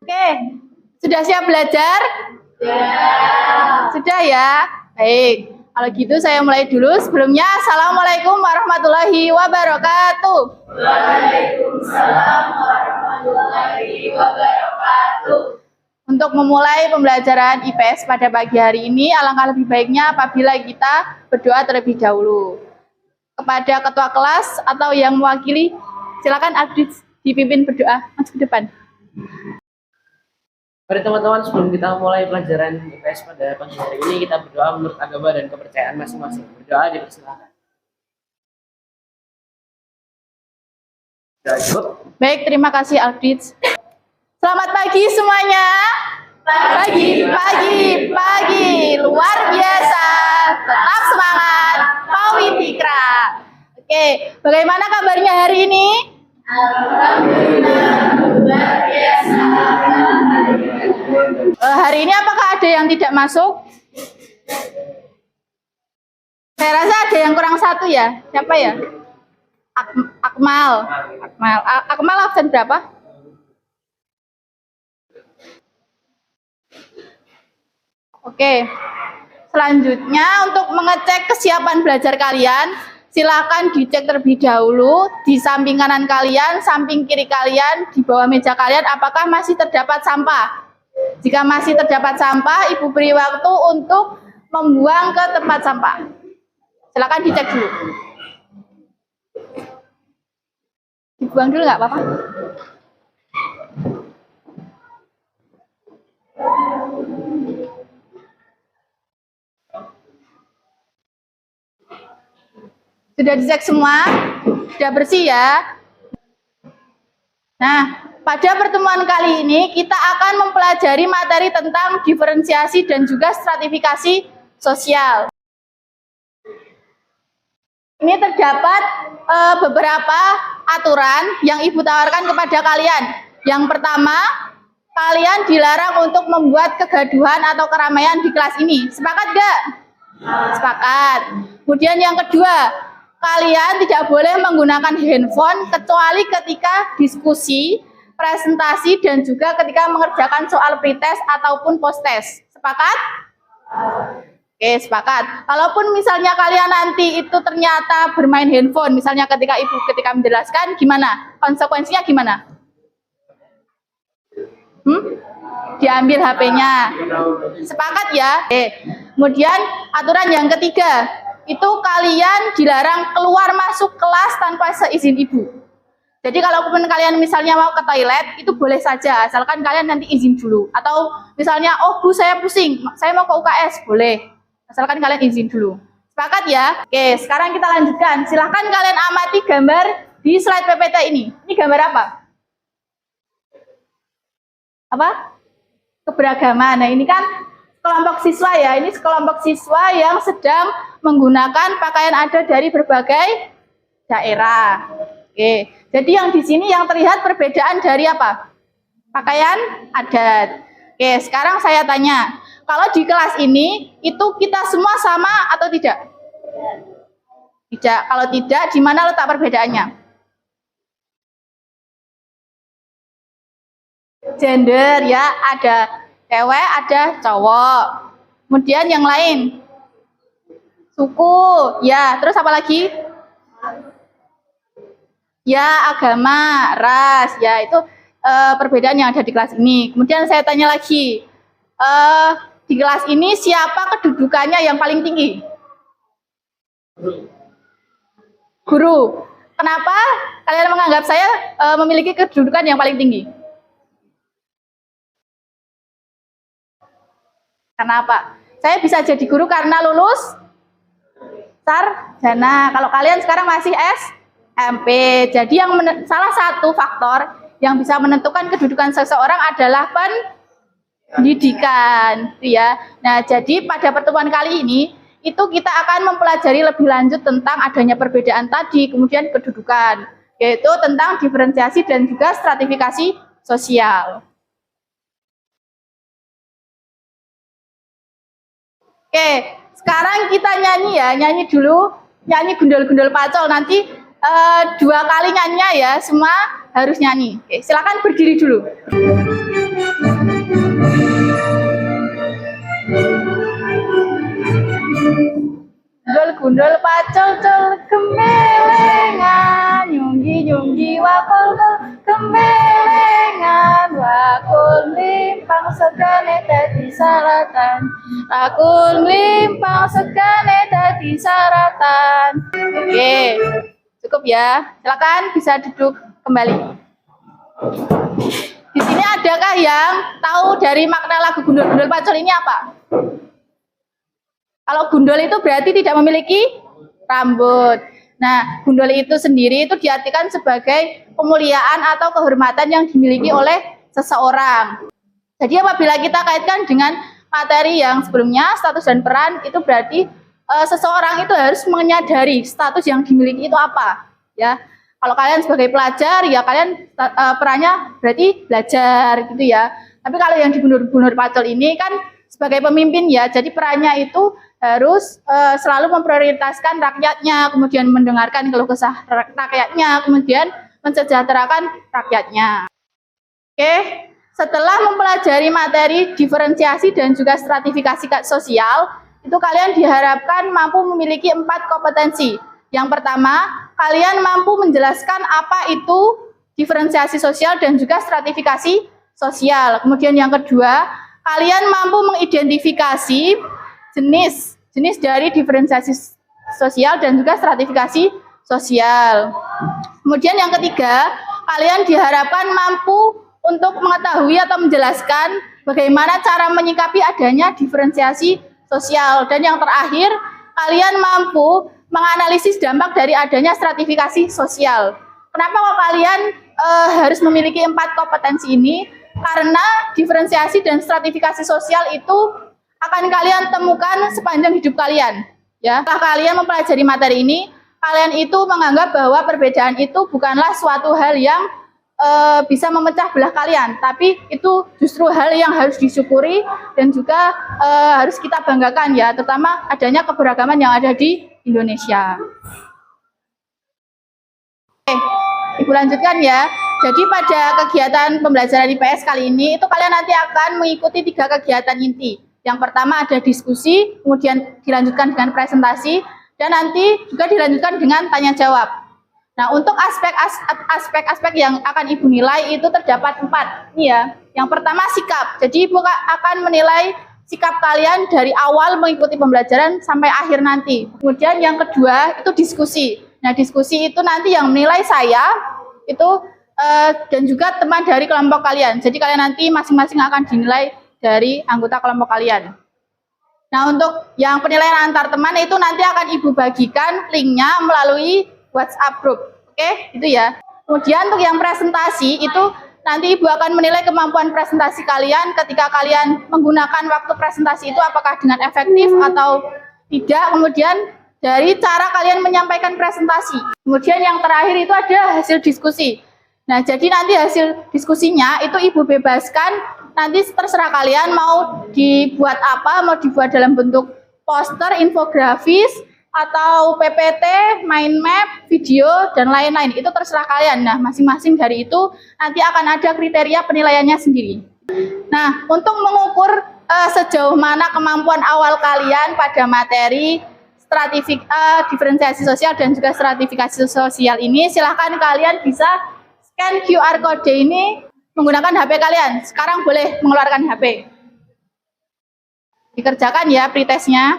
Oke, sudah siap belajar? Sudah ya? Baik, kalau gitu saya mulai dulu. Sebelumnya, Assalamualaikum warahmatullahi wabarakatuh. Waalaikumsalam warahmatullahi wabarakatuh. Untuk memulai pembelajaran IPS pada pagi hari ini, alangkah lebih baiknya apabila kita berdoa terlebih dahulu. Kepada ketua kelas atau yang mewakili, silakan Adit dipimpin berdoa. Masuk ke depan. Mari teman-teman, sebelum kita mulai pelajaran IPS pada pagi hari ini, kita berdoa menurut agama dan kepercayaan masing-masing. Berdoa dipersilakan. Baik, terima kasih Aldit. Selamat pagi semuanya. Pagi, luar biasa. Tetap semangat, Pawi Tikra. Oke, bagaimana kabarnya hari ini? Alhamdulillah, luar biasa. Hari ini apakah ada yang tidak masuk? Saya rasa ada yang kurang satu ya. Siapa ya? Akmal absen berapa? Oke. Selanjutnya untuk mengecek kesiapan belajar kalian, silakan dicek terlebih dahulu di samping kanan kalian, samping kiri kalian, di bawah meja kalian apakah masih terdapat sampah. Jika masih terdapat sampah, Ibu beri waktu untuk membuang ke tempat sampah. Silakan dicek dulu. Dibuang dulu nggak apa-apa? Sudah dicek semua? Sudah bersih ya? Nah, pada pertemuan kali ini kita akan mempelajari materi tentang diferensiasi dan juga stratifikasi sosial. Ini terdapat beberapa aturan yang Ibu tawarkan kepada kalian. Yang pertama, kalian dilarang untuk membuat kegaduhan atau keramaian di kelas ini. Sepakat gak? Sepakat. Kemudian yang kedua, kalian tidak boleh menggunakan handphone kecuali ketika diskusi, presentasi, dan juga ketika mengerjakan soal pretest ataupun post-test. Sepakat? Oke, sepakat. Kalaupun misalnya kalian nanti itu ternyata bermain handphone, misalnya ketika Ibu menjelaskan, gimana? Konsekuensinya gimana? Diambil HP-nya. Sepakat ya? Oke. Kemudian aturan yang ketiga, itu kalian dilarang keluar masuk kelas tanpa seizin Ibu. Jadi kalau kalian misalnya mau ke toilet, itu boleh saja, asalkan kalian nanti izin dulu. Atau misalnya, oh Bu saya pusing, saya mau ke UKS, boleh. Asalkan kalian izin dulu. Sepakat ya? Oke, sekarang kita lanjutkan. Silahkan kalian amati gambar di slide PPT ini. Ini gambar apa? Apa? Keberagaman. Nah ini kan kelompok siswa ya. Ini kelompok siswa yang sedang menggunakan pakaian ada dari berbagai daerah. Oke, jadi yang di sini yang terlihat perbedaan dari apa? Pakaian adat. Oke, sekarang saya tanya, kalau di kelas ini itu kita semua sama atau tidak? Tidak. Kalau tidak, di mana letak perbedaannya? Gender ya, ada cewek, ada cowok. Kemudian yang lain, suku, ya. Terus apa lagi? Ya, agama, ras, ya itu perbedaan yang ada di kelas ini. Kemudian saya tanya lagi, di kelas ini siapa kedudukannya yang paling tinggi? Guru. Kenapa kalian menganggap saya memiliki kedudukan yang paling tinggi? Kenapa? Saya bisa jadi guru karena lulus sarjana. Kalau kalian sekarang masih SMP. Jadi yang salah satu faktor yang bisa menentukan kedudukan seseorang adalah pendidikan, ya. Nah, jadi pada pertemuan kali ini itu kita akan mempelajari lebih lanjut tentang adanya perbedaan tadi, kemudian kedudukan, yaitu tentang diferensiasi dan juga stratifikasi sosial. Oke, sekarang kita nyanyi ya, nyanyi dulu, nyanyi gundul-gundul pacul, nanti 2 kali nyanyinya ya, semua harus nyanyi. Oke, silakan berdiri dulu. gundul pacul cul gemelengan nyunggi nyunggi wakul gemelengan wakul limpang segane dadi saratan wakul limpang segane dadi saratan. Oke, cukup ya, silakan bisa duduk kembali. Di sini adakah yang tahu dari makna lagu gundul-gundul pacul ini apa? Kalau gundul itu berarti tidak memiliki rambut. Nah, gundul itu sendiri itu diartikan sebagai kemuliaan atau kehormatan yang dimiliki oleh seseorang. Jadi apabila kita kaitkan dengan materi yang sebelumnya, status dan peran, itu berarti seseorang itu harus menyadari status yang dimiliki itu apa. Ya, kalau kalian sebagai pelajar, ya kalian perannya berarti belajar gitu ya. Tapi kalau yang di gundul-gundul pacul ini kan sebagai pemimpin ya, jadi perannya itu harus selalu memprioritaskan rakyatnya, kemudian mendengarkan keluh kesah rakyatnya, kemudian mensejahterakan rakyatnya. Oke, setelah mempelajari materi diferensiasi dan juga stratifikasi sosial, itu kalian diharapkan mampu memiliki 4 kompetensi. Yang pertama, kalian mampu menjelaskan apa itu diferensiasi sosial dan juga stratifikasi sosial. Kemudian yang kedua, kalian mampu mengidentifikasi jenis dari diferensiasi sosial dan juga stratifikasi sosial. Kemudian yang ketiga, kalian diharapkan mampu untuk mengetahui atau menjelaskan bagaimana cara menyikapi adanya diferensiasi sosial. Dan yang terakhir, kalian mampu menganalisis dampak dari adanya stratifikasi sosial. Kenapa kok kalian harus memiliki 4 kompetensi ini? Karena diferensiasi dan stratifikasi sosial itu akan kalian temukan sepanjang hidup kalian. Ya, setelah kalian mempelajari materi ini, kalian itu menganggap bahwa perbedaan itu bukanlah suatu hal yang bisa memecah belah kalian, tapi itu justru hal yang harus disyukuri dan juga harus kita banggakan ya, terutama adanya keberagaman yang ada di Indonesia. Oke, Ibu lanjutkan ya. Jadi pada kegiatan pembelajaran IPS kali ini, itu kalian nanti akan mengikuti 3 kegiatan inti. Yang pertama ada diskusi, kemudian dilanjutkan dengan presentasi, dan nanti juga dilanjutkan dengan tanya jawab. Nah, untuk aspek-aspek yang akan Ibu nilai itu terdapat 4. Ini ya. Yang pertama sikap. Jadi Ibu akan menilai sikap kalian dari awal mengikuti pembelajaran sampai akhir nanti. Kemudian yang kedua itu diskusi. Nah, diskusi itu nanti yang menilai saya itu dan juga teman dari kelompok kalian. Jadi kalian nanti masing-masing akan dinilai dari anggota kelompok kalian. Nah, untuk yang penilaian antar teman itu nanti akan Ibu bagikan linknya melalui WhatsApp group. Oke, itu ya. Kemudian untuk yang presentasi itu nanti Ibu akan menilai kemampuan presentasi kalian ketika kalian menggunakan waktu presentasi itu apakah dengan efektif atau tidak. Kemudian dari cara kalian menyampaikan presentasi. Kemudian yang terakhir itu ada hasil diskusi. Nah, jadi nanti hasil diskusinya itu Ibu bebaskan, nanti terserah kalian mau dibuat apa, mau dibuat dalam bentuk poster, infografis, atau PPT, mind map, video, dan lain-lain. Itu terserah kalian. Nah, masing-masing dari itu nanti akan ada kriteria penilaiannya sendiri. Nah, untuk mengukur sejauh mana kemampuan awal kalian pada materi diferensiasi sosial dan juga stratifikasi sosial ini, silahkan kalian bisa scan QR code ini menggunakan HP kalian. Sekarang boleh mengeluarkan HP. Dikerjakan ya pretestnya.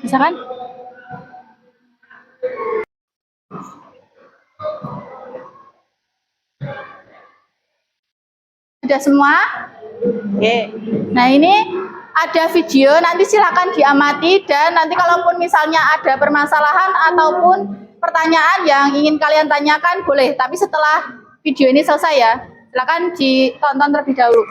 Bisa kan? Sudah semua? Oke. Nah, ini ada video, nanti silakan diamati, dan nanti kalaupun misalnya ada permasalahan ataupun pertanyaan yang ingin kalian tanyakan boleh, tapi setelah video ini selesai ya. Silakan ditonton terlebih dahulu.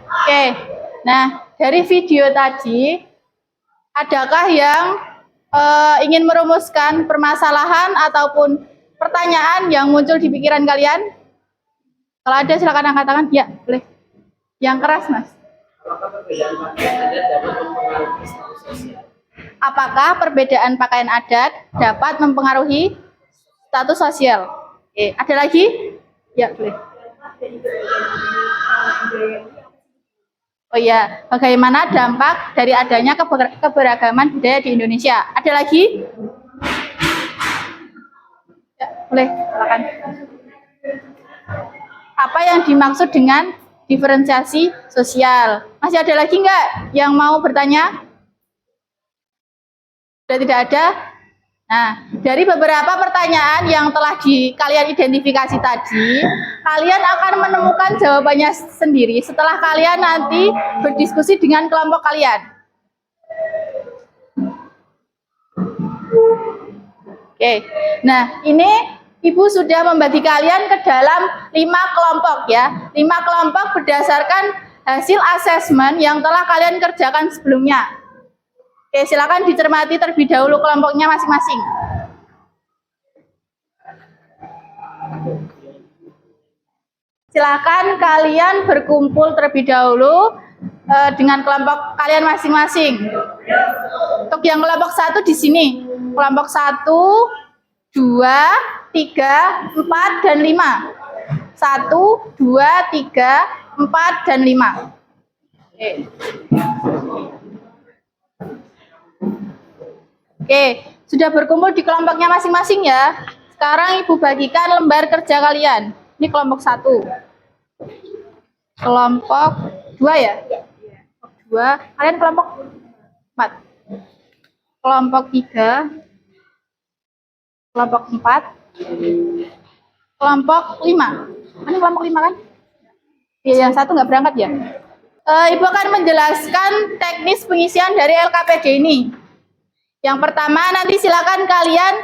Oke, nah dari video tadi, adakah yang ingin merumuskan permasalahan ataupun pertanyaan yang muncul di pikiran kalian? Kalau ada silakan angkat tangan. Ya, boleh. Yang keras, Mas. Apakah perbedaan pakaian adat dapat mempengaruhi status sosial? Apakah perbedaan pakaian adat dapat mempengaruhi status sosial? Oke, ada lagi? Ya, boleh. Oh iya, bagaimana dampak dari adanya keberagaman budaya di Indonesia? Ada lagi? Ya, boleh, silakan. Apa yang dimaksud dengan diferensiasi sosial? Masih ada lagi nggak yang mau bertanya? Sudah tidak ada? Nah, dari beberapa pertanyaan yang telah kalian identifikasi tadi, kalian akan menemukan jawabannya sendiri setelah kalian nanti berdiskusi dengan kelompok kalian. Oke, nah ini Ibu sudah membagi kalian ke dalam 5 kelompok ya. 5 kelompok berdasarkan hasil asesmen yang telah kalian kerjakan sebelumnya. Oke, silakan dicermati terlebih dahulu kelompoknya masing-masing. Silakan kalian berkumpul terlebih dahulu dengan kelompok kalian masing-masing. Untuk yang kelompok 1 di sini, kelompok 1, 2, 3, 4, dan 5. 1, 2, 3, 4, dan 5. Oke, sudah berkumpul di kelompoknya masing-masing ya. Sekarang Ibu bagikan lembar kerja kalian. Ini kelompok 1. Kelompok 2 ya? Kelompok 2. Kalian kelompok 4. Kelompok 3. Kelompok 4. Kelompok 5. Ini kelompok 5 kan? Ya, yang 1 nggak berangkat ya? Ibu akan menjelaskan teknis pengisian dari LKPD ini. Yang pertama, nanti silakan kalian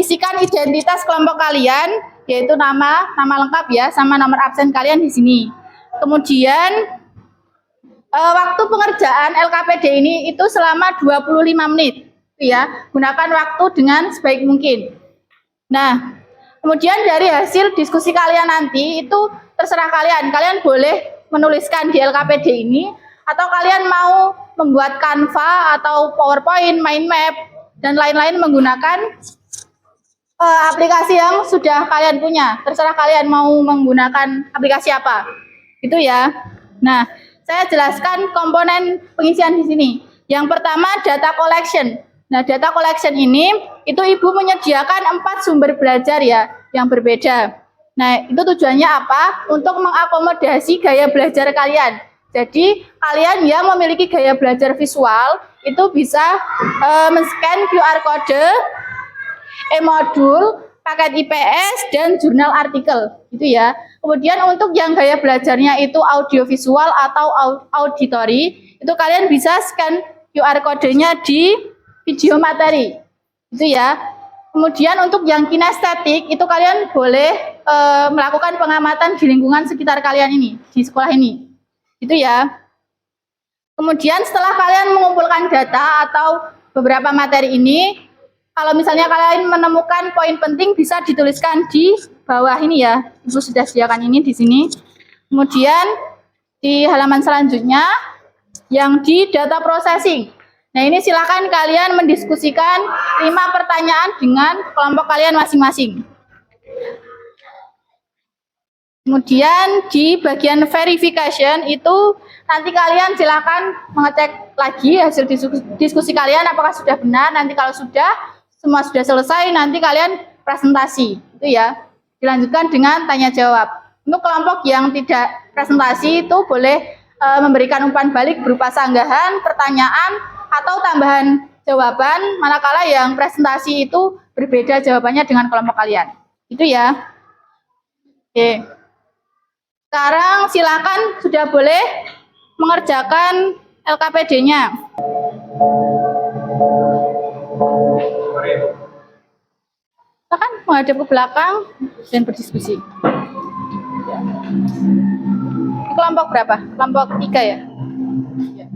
isikan identitas kelompok kalian, yaitu nama lengkap ya, sama nomor absen kalian di sini. Kemudian waktu pengerjaan LKPD ini itu selama 25 menit, ya. Gunakan waktu dengan sebaik mungkin. Nah, kemudian dari hasil diskusi kalian nanti itu terserah kalian. Kalian boleh menuliskan di LKPD ini, atau kalian mau membuat Canva atau PowerPoint, mind map, dan lain-lain menggunakan aplikasi yang sudah kalian punya. Terserah kalian mau menggunakan aplikasi apa. Itu ya. Nah, saya jelaskan komponen pengisian di sini. Yang pertama, data collection. Nah, data collection ini itu Ibu menyediakan 4 sumber belajar ya, yang berbeda. Nah, itu tujuannya apa? Untuk mengakomodasi gaya belajar kalian. Jadi, kalian yang memiliki gaya belajar visual itu bisa men-scan QR code, e-modul, paket IPS, dan jurnal artikel. Gitu ya. Kemudian untuk yang gaya belajarnya itu audiovisual atau auditory, itu kalian bisa scan QR code-nya di video materi. Itu ya. Kemudian untuk yang kinestetik, itu kalian boleh melakukan pengamatan di lingkungan sekitar kalian ini, di sekolah ini. Itu ya. Kemudian setelah kalian mengumpulkan data atau beberapa materi ini, kalau misalnya kalian menemukan poin penting bisa dituliskan di bawah ini ya. Ibu sudah sediakan ini di sini. Kemudian di halaman selanjutnya yang di data processing. Nah, ini silakan kalian mendiskusikan 5 pertanyaan dengan kelompok kalian masing-masing. Kemudian di bagian verification itu nanti kalian silakan mengecek lagi hasil diskusi kalian apakah sudah benar. Nanti kalau semua sudah selesai, nanti kalian presentasi. Itu ya. Dilanjutkan dengan tanya jawab. Untuk kelompok yang tidak presentasi itu boleh memberikan umpan balik berupa sanggahan, pertanyaan, atau tambahan jawaban, manakala yang presentasi itu berbeda jawabannya dengan kelompok kalian. Itu ya. Oke. Sekarang silakan sudah boleh mengerjakan LKPD-nya. Silakan menghadap ke belakang dan berdiskusi. kelompok berapa? Kelompok 3 ya? Ya.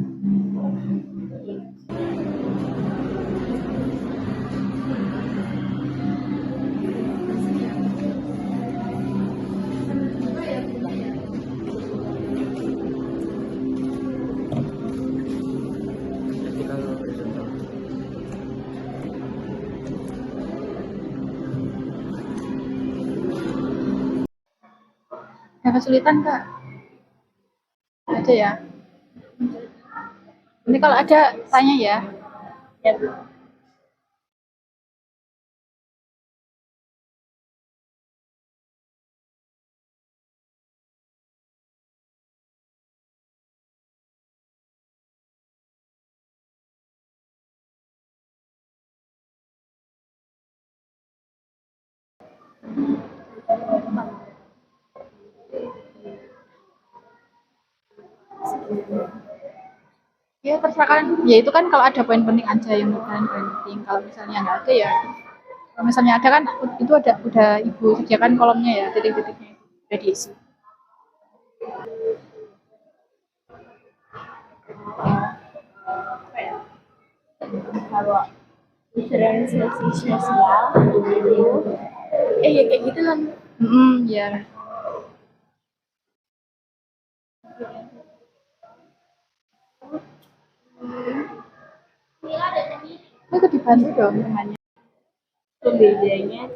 Ada kesulitan Kak? Ada ya? Ini kalau ada tanya ya. Ya Bu. Ya terserah kalian. Ya itu kan kalau ada poin penting aja yang menurut kalian poin penting. Kalau misalnya nggak ada ya, kalau misalnya ada kan itu ada udah ibu sediakan kolomnya ya, titik-titiknya udah diisi. Kalau diferensiasi sosial itu ya kayak gitu kan. Ya. Itu dibantu dong temannya. Pembedanya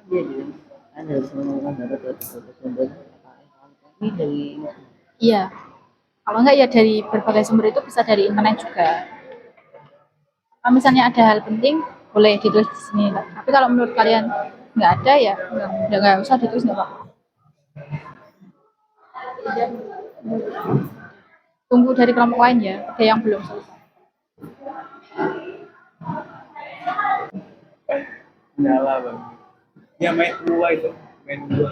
Dia bilang ada semua dapat sumber ini dari Iya. Kalau enggak ya dari berbagai sumber itu bisa dari internet juga. Kalau misalnya ada hal penting boleh ditulis di sini. Tapi kalau menurut kalian nggak ada ya nggak usah ditulis nggak apa-apa. Tunggu dari kelompok lain ya. Ada yang belum selesai. Nyala bang. Ya main dua itu, main dua.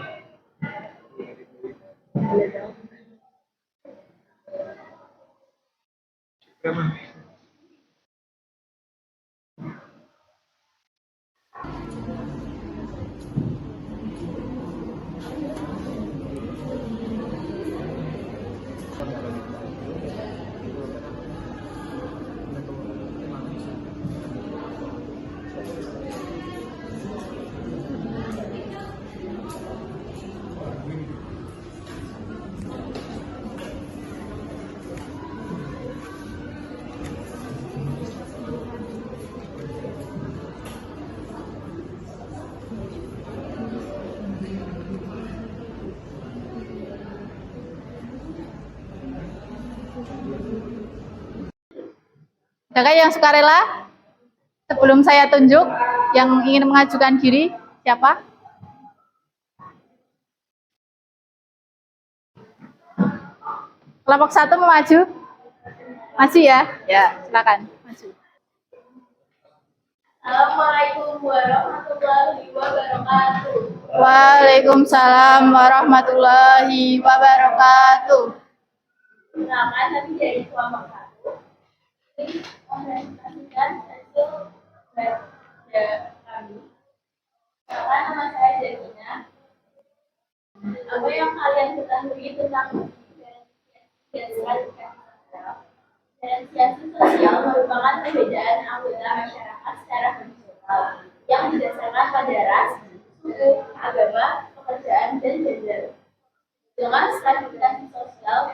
Adakah yang sukarela? Sebelum saya tunjuk yang ingin mengajukan diri, siapa? Kelompok 1 mau maju? Maju ya? Ya, silakan maju. Assalamualaikum warahmatullahi wabarakatuh. Waalaikumsalam warahmatullahi wabarakatuh. Perkenalkan, kami dari kelompok 1. Ini mempresentasikan hasil kerja kami. Perkenalkan, nama saya Jemina. Apa yang kalian ketahui tentang diferensiasi sosial merupakan perbedaan anggota masyarakat secara fungsional yang didasarkan pada ras, suku, agama, pekerjaan, dan gender. Dengan stratifikasi sosial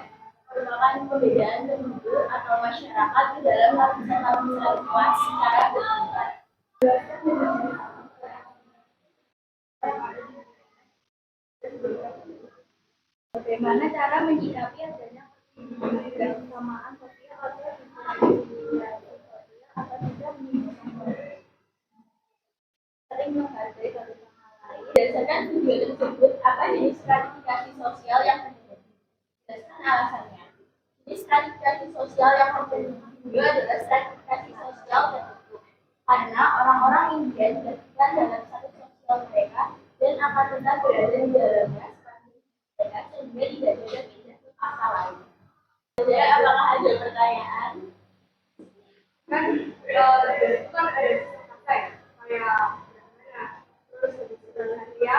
merupakan perbedaan penduduk atau masyarakat di dalam lapisan-lapisan kelas secara bertingkat. Bagaimana cara menyikapi adanya kesamaan sosial atau atau tidak sering menghargai satu sama lain. Berdasarkan video tersebut, apa jenis stratifikasi sosial yang terjadi? Berdasarkan alasannya. Jenis stratifikasi sosial yang kedua adalah stratifikasi sosial tertutup. Karena orang-orang India digajikan dalam satu sosial mereka dan akan tetap berada di dalamnya seperti mereka sehingga tidak ada pindah ke kasta lain. Jadi apakah ada pertanyaan? Kan itu kan ada kata ya kayak terus dia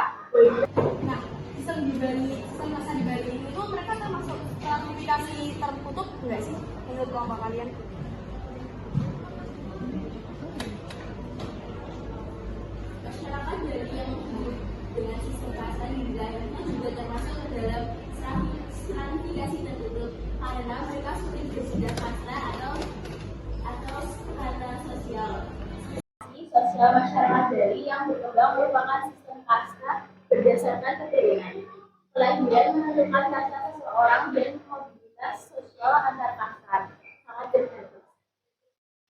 nah sistem masa di Bali itu mereka termasuk sertifikasi tertutup nggak sih menurut kelompok kalian? Masyarakat dari yang hidup dengan sistem kasta di wilayahnya juga termasuk ke dalam stratifikasi tertutup karena mereka sudah bersedia kasta atau kasta sosial. Sosial masyarakat dari yang berkembang merupakan sistem kasta berdasarkan keturunan. Kelahiran menentukan kasta seseorang dan mobilitas sosial antar kasta sangat terbatas.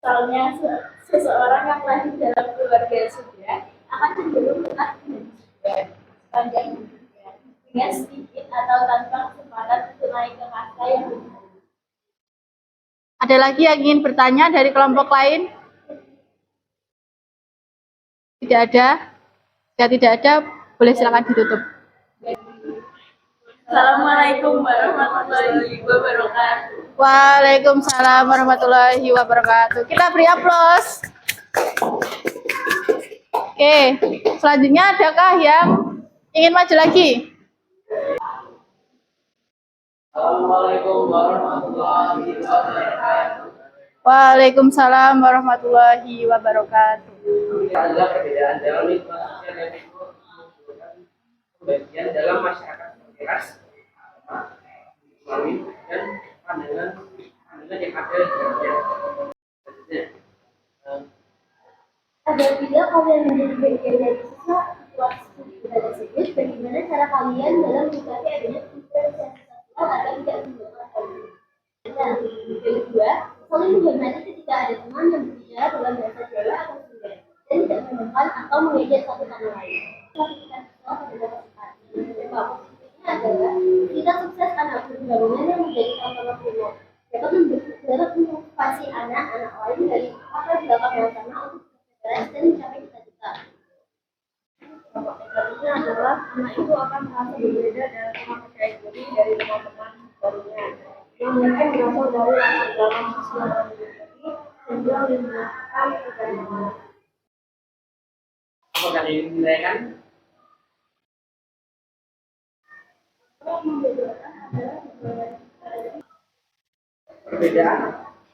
Misalnya seseorang yang lahir dalam keluarga Sunda akan cenderung tetap menjadi Sunda sepanjang hidupnya dengan sedikit atau tanpa kesempatan untuk naik ke kasta yang lebih tinggi. Ada lagi yang ingin bertanya dari kelompok lain? Tidak ada? Jika tidak ada, boleh silakan ditutup. Assalamualaikum warahmatullahi wabarakatuh. Waalaikumsalam warahmatullahi wabarakatuh. Kita beri aplaus. Oke, selanjutnya adakah yang ingin maju lagi? Assalamualaikum warahmatullahi wabarakatuh. Waalaikumsalam warahmatullahi wabarakatuh. Ada perbedaan dalam lingkungan sosial yang menimbulkan pembagian dalam masyarakat ras, kelamin, dan pandangan yang ada di dalamnya. Apabila kalian menjadi bagian dari situasi kita tersebut, bagaimana cara kalian dalam menyikapi adanya diferensiasi sosial agar tidak menimbulkan konflik? Dan yang kedua, saling menghormati ketika ada teman yang berbicara dalam bahasa Jawa atau Sunda dan tidak menekan atau mengejek satu sama lain. Klasifikasi sosial adalah kesempatan. Dampak positifnya adalah kita sukses karena bergabungan yang menjadi contoh primo dapat memotivasi anak-anak lain dari latar belakang yang sama untuk dan mencapai cita-cita. Dampak negatifnya adalah anak itu akan merasa berbeda dan kurang percaya diri dari teman-teman barunya. Yang mungkin berasal dari latar belakang sosial yang berbeda sehingga menimbulkan kegaduhan. Apakah ada yang menilaikan? Perbedaan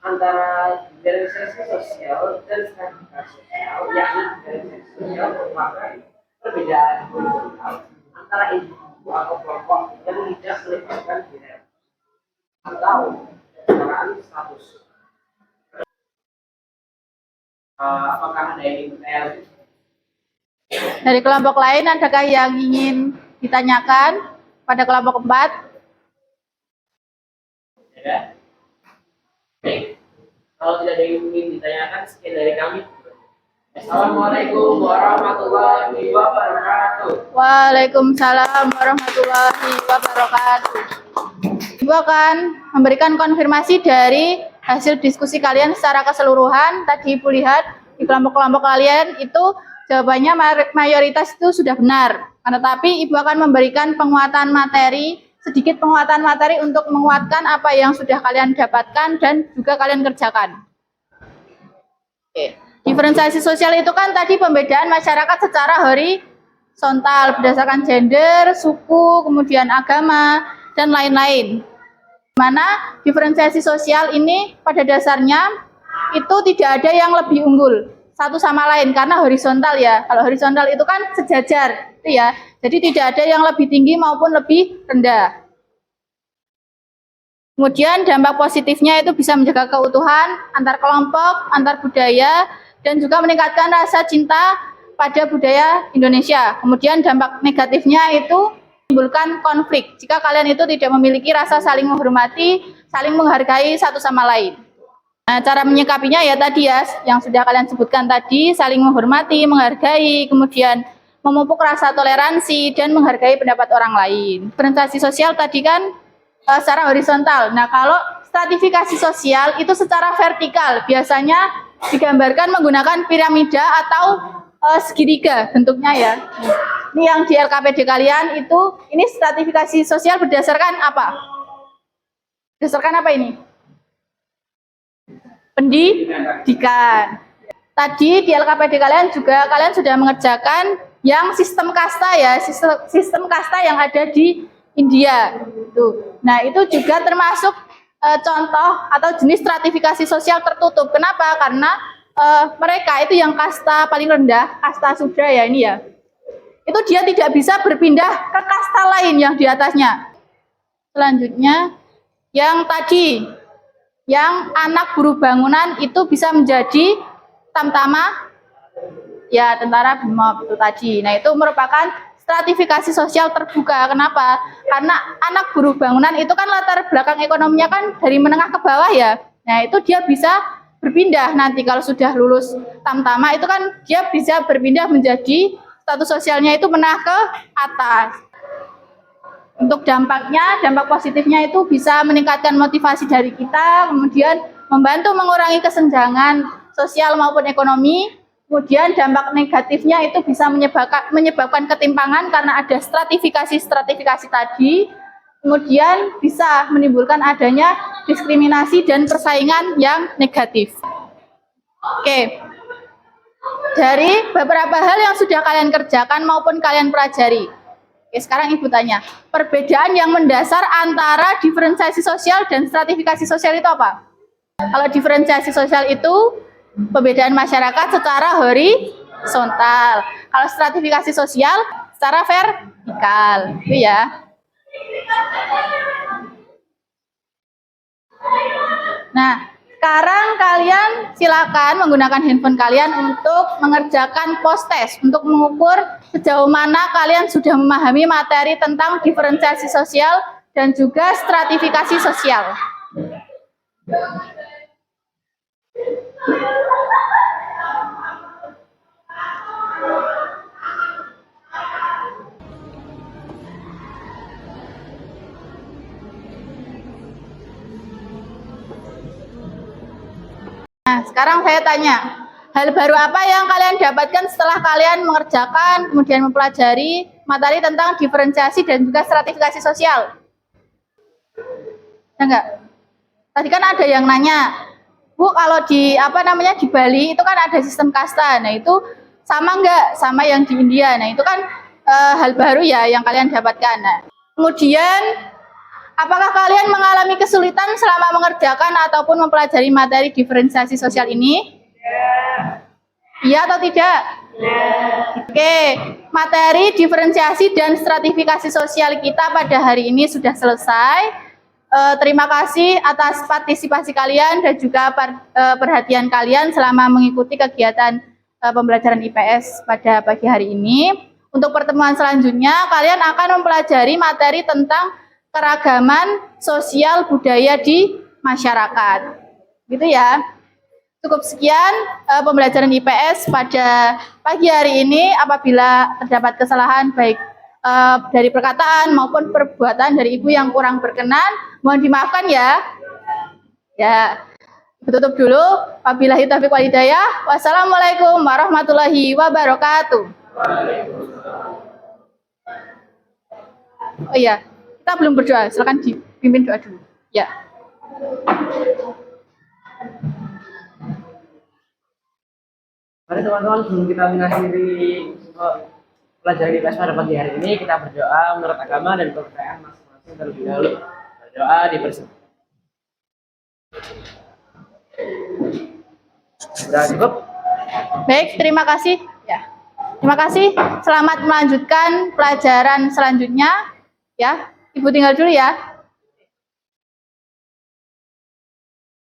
antara diferensiasi sosial dan stratifikasi sosial, yakni diferensiasi sosial merupakan perbedaan sosial antara individu atau kelompok yang tidak melibatkan diri atau kesetaraan status. Apakah ada yang ingin bertanya? Dari kelompok lain, adakah yang ingin ditanyakan pada kelompok 4? Ada? Baik, kalau tidak ada yang ingin ditanyakan, sekian dari kami. Assalamualaikum warahmatullahi wabarakatuh. Waalaikumsalam warahmatullahi wabarakatuh. Ibu akan memberikan konfirmasi dari hasil diskusi kalian secara keseluruhan. Tadi Ibu lihat di kelompok-kelompok kalian itu jawabannya mayoritas itu sudah benar. Tetapi Ibu akan memberikan penguatan materi, sedikit penguatan materi untuk menguatkan apa yang sudah kalian dapatkan dan juga kalian kerjakan. Oke. Diferensiasi sosial itu kan tadi pembedaan masyarakat secara horizontal berdasarkan gender, suku, kemudian agama, dan lain-lain. Mana diferensiasi sosial ini pada dasarnya itu tidak ada yang lebih unggul satu sama lain karena horizontal ya. Kalau horizontal itu kan sejajar, itu ya. Jadi tidak ada yang lebih tinggi maupun lebih rendah. Kemudian dampak positifnya itu bisa menjaga keutuhan antar kelompok, antar budaya, dan juga meningkatkan rasa cinta pada budaya Indonesia. Kemudian dampak negatifnya itu menimbulkan konflik jika kalian itu tidak memiliki rasa saling menghormati, saling menghargai satu sama lain. Nah, cara menyikapinya ya tadi ya, yang sudah kalian sebutkan tadi, saling menghormati, menghargai, kemudian memupuk rasa toleransi, dan menghargai pendapat orang lain. Diferensiasi sosial tadi kan secara horizontal. Nah, kalau stratifikasi sosial itu secara vertikal, biasanya digambarkan menggunakan piramida atau segitiga bentuknya ya. Ini yang di LKPD kalian itu, ini stratifikasi sosial berdasarkan apa? Berdasarkan apa ini? Pendidikan. Tadi di LKPD kalian juga kalian sudah mengerjakan yang sistem kasta ya, sistem kasta yang ada di India. Tuh. Nah, itu juga termasuk contoh atau jenis stratifikasi sosial tertutup. Kenapa? Karena mereka itu yang kasta paling rendah, kasta Sudra ya ini ya. Itu dia tidak bisa berpindah ke kasta lain yang di atasnya. Selanjutnya, yang tadi, yang anak buruh bangunan itu bisa menjadi tamtama, ya tentara BRIMOB itu tadi. Nah, itu merupakan stratifikasi sosial terbuka. Kenapa? Karena anak buruh bangunan itu kan latar belakang ekonominya kan dari menengah ke bawah ya. Nah, itu dia bisa berpindah nanti kalau sudah lulus tamtama itu kan dia bisa berpindah menjadi status sosialnya itu menengah ke atas. Untuk dampaknya, dampak positifnya itu bisa meningkatkan motivasi dari kita, kemudian membantu mengurangi kesenjangan sosial maupun ekonomi. Kemudian dampak negatifnya itu bisa menyebabkan ketimpangan karena ada stratifikasi tadi. Kemudian bisa menimbulkan adanya diskriminasi dan persaingan yang negatif. Oke. Dari beberapa hal yang sudah kalian kerjakan maupun kalian pelajari. Oke, sekarang Ibu tanya, perbedaan yang mendasar antara diferensiasi sosial dan stratifikasi sosial itu apa? Kalau diferensiasi sosial itu pembedaan masyarakat secara horizontal. Kalau stratifikasi sosial secara vertikal. Itu ya. Nah, sekarang kalian silakan menggunakan handphone kalian untuk mengerjakan post test untuk mengukur sejauh mana kalian sudah memahami materi tentang diferensiasi sosial dan juga stratifikasi sosial. Nah, sekarang saya tanya, hal baru apa yang kalian dapatkan setelah kalian mengerjakan, kemudian mempelajari materi tentang diferensiasi dan juga stratifikasi sosial? Ya enggak? Tadi kan ada yang nanya, Bu, kalau di di Bali itu kan ada sistem kasta. Nah, itu sama enggak sama yang di India? Nah, itu kan hal baru ya yang kalian dapatkan. Nah, kemudian apakah kalian mengalami kesulitan selama mengerjakan ataupun mempelajari materi diferensiasi sosial ini? Iya atau tidak? Oke, materi diferensiasi dan stratifikasi sosial kita pada hari ini sudah selesai. Terima kasih atas partisipasi kalian dan juga perhatian kalian selama mengikuti kegiatan pembelajaran IPS pada pagi hari ini. Untuk pertemuan selanjutnya, kalian akan mempelajari materi tentang keragaman sosial budaya di masyarakat. Gitu ya. Cukup sekian pembelajaran IPS pada pagi hari ini. Apabila terdapat kesalahan baik dari perkataan maupun perbuatan dari Ibu yang kurang berkenan, mohon dimaafkan ya. Ya. Tutup dulu. Wabillahi taufiq wal hidayah. Wassalamualaikum warahmatullahi wabarakatuh. Oh iya. Kita belum berdoa, silakan dipimpin doa dulu. Ya. Mari teman-teman, sebelum kita mengakhiri pelajaran IPS pada pagi hari ini, kita berdoa menurut agama dan kepercayaan masing-masing terlebih dahulu. Berdoa dipersilakan. Sudah cukup? Baik, terima kasih. Ya. Terima kasih. Selamat melanjutkan pelajaran selanjutnya. Ya. Ibu tinggal dulu ya.